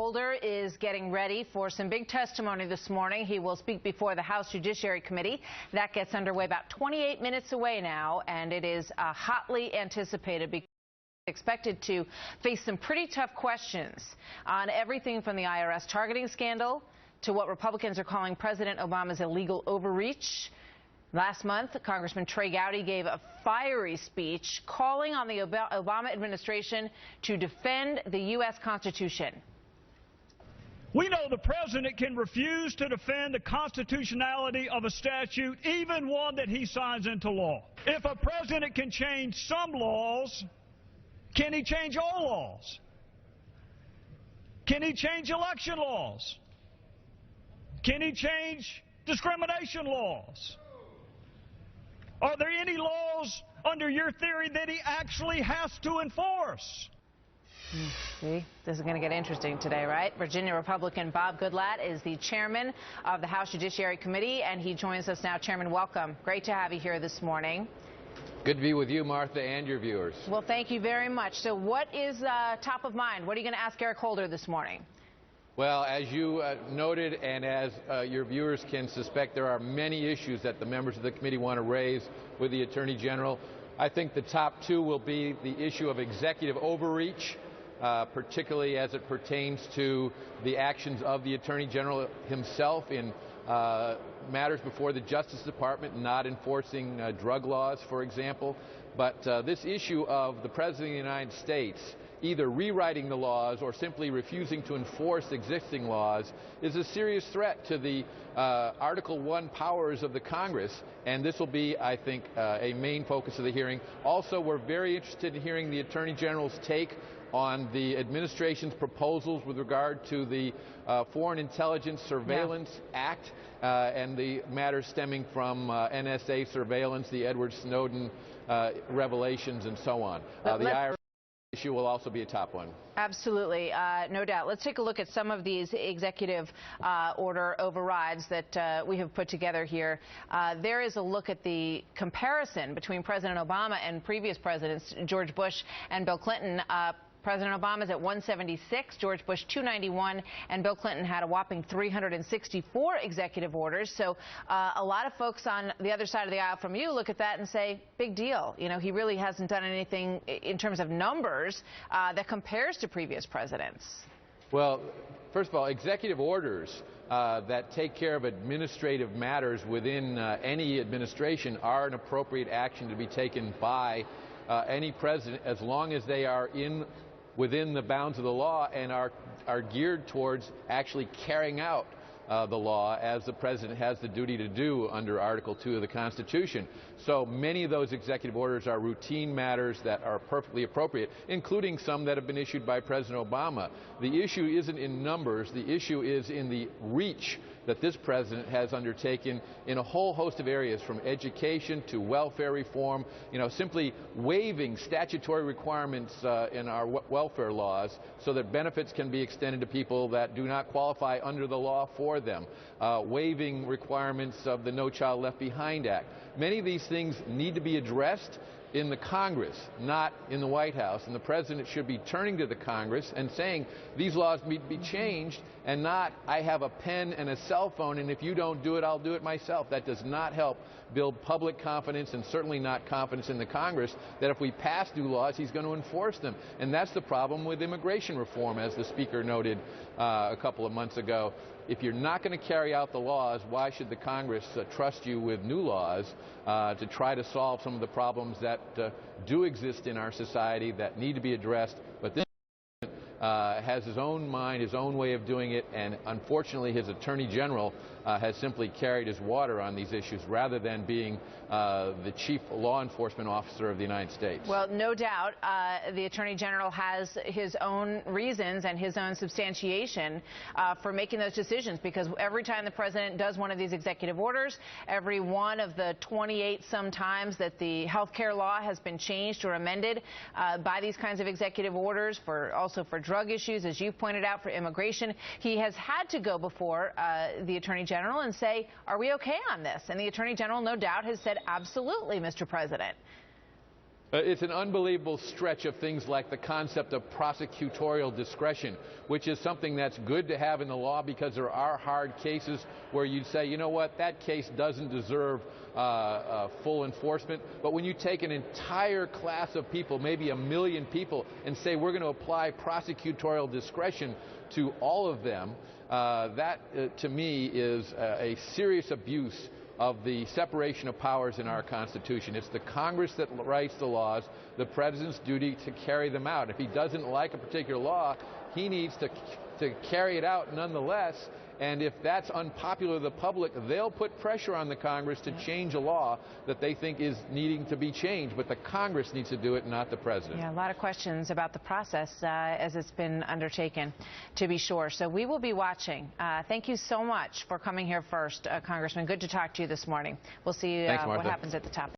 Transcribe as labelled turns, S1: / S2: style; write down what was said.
S1: Holder is getting ready for some big testimony this morning. He will speak before the House Judiciary Committee. That gets underway about 28 minutes away now, and it is hotly anticipated because expected to face some pretty tough questions on everything from the IRS targeting scandal to what Republicans are calling President Obama's illegal overreach. Last month, Congressman Trey Gowdy gave a fiery speech calling on the Obama administration to defend the U.S. Constitution.
S2: We know the president can refuse to defend the constitutionality of a statute, even one that he signs into law. If a president can change some laws, can he change all laws? Can he change election laws? Can he change discrimination laws? Are there any laws under your theory that he actually has to enforce?
S1: See, this is going to get interesting today, right? Virginia Republican Bob Goodlatte is the chairman of the House Judiciary Committee, and he joins us now. Chairman, welcome. Great to have you here this morning.
S3: Good to be with you, Martha, and your viewers.
S1: Well, thank you very much. So what is top of mind? What are you going to ask Eric Holder this morning?
S3: Well, as you noted, and as your viewers can suspect, there are many issues that the members of the committee want to raise with the Attorney General. I think the top two will be the issue of executive overreach, particularly as it pertains to the actions of the Attorney General himself in matters before the Justice Department, not enforcing drug laws, for example. But this issue of the President of the United States either rewriting the laws or simply refusing to enforce existing laws is a serious threat to the Article I powers of the Congress, and this will be, I think, a main focus of the hearing. Also, we're very interested in hearing the Attorney General's take on the administration's proposals with regard to the Foreign Intelligence Surveillance Act and the matters stemming from NSA surveillance, the Edward Snowden revelations, and so on. The IRS issue will also be a top one.
S1: Absolutely, no doubt. Let's take a look at some of these executive order overrides that we have put together here. There is a look at the comparison between President Obama and previous presidents, George Bush and Bill Clinton. President Obama is at 176, George Bush 291, and Bill Clinton had a whopping 364 executive orders. So a lot of folks on the other side of the aisle from you look at that and say, big deal. You know, he really hasn't done anything in terms of numbers that compares to previous presidents.
S3: Well, first of all, executive orders that take care of administrative matters within any administration are an appropriate action to be taken by any president as long as they are within the bounds of the law and are geared towards actually carrying out the law as the president has the duty to do under Article 2 of the Constitution. So many of those executive orders are routine matters that are perfectly appropriate, including some that have been issued by President Obama. The issue isn't in numbers. The issue is in the reach that this president has undertaken in a whole host of areas, from education to welfare reform, simply waiving statutory requirements in our welfare laws so that benefits can be extended to people that do not qualify under the law for them, waiving requirements of the No Child Left Behind Act. Many of these things need to be addressed in the Congress, not in the White House, and the president should be turning to the Congress and saying these laws need to be changed, and not I have a pen and a cell phone and if you don't do it, I'll do it myself. That does not help build public confidence, and certainly not confidence in the Congress that if we pass new laws, he's going to enforce them. And that's the problem with immigration reform, as the Speaker noted a couple of months ago. If you're not going to carry out the laws, why should the Congress trust you with new laws to try to solve some of the problems that do exist in our society that need to be addressed? But this has his own mind, his own way of doing it, and unfortunately his Attorney General has simply carried his water on these issues rather than being the chief law enforcement officer of the United States.
S1: Well, no doubt the Attorney General has his own reasons and his own substantiation for making those decisions, because every time the president does one of these executive orders, every one of the 28 sometimes that the health care law has been changed or amended by these kinds of executive orders, also for drug issues, as you pointed out, for immigration, he has had to go before the Attorney General and say, are we okay on this? And the Attorney General, no doubt, has said, absolutely, Mr. President.
S3: It's an unbelievable stretch of things like the concept of prosecutorial discretion, which is something that's good to have in the law because there are hard cases where you'd say, you know what, that case doesn't deserve full enforcement. But when you take an entire class of people, maybe 1 million people, and say we're going to apply prosecutorial discretion to all of them, that to me is a serious abuse of the separation of powers in our Constitution. It's the Congress that writes the laws, the President's duty to carry them out. If he doesn't like a particular law, he needs to carry it out nonetheless. And if that's unpopular with the public, they'll put pressure on the Congress to change a law that they think is needing to be changed. But the Congress needs to do it, not the President.
S1: Yeah, a lot of questions about the process as it's been undertaken, to be sure. So we will be watching. Thank you so much for coming here first, Congressman. Good to talk to you this morning. We'll see
S3: Thanks,
S1: what
S3: Martha.
S1: happens at the top.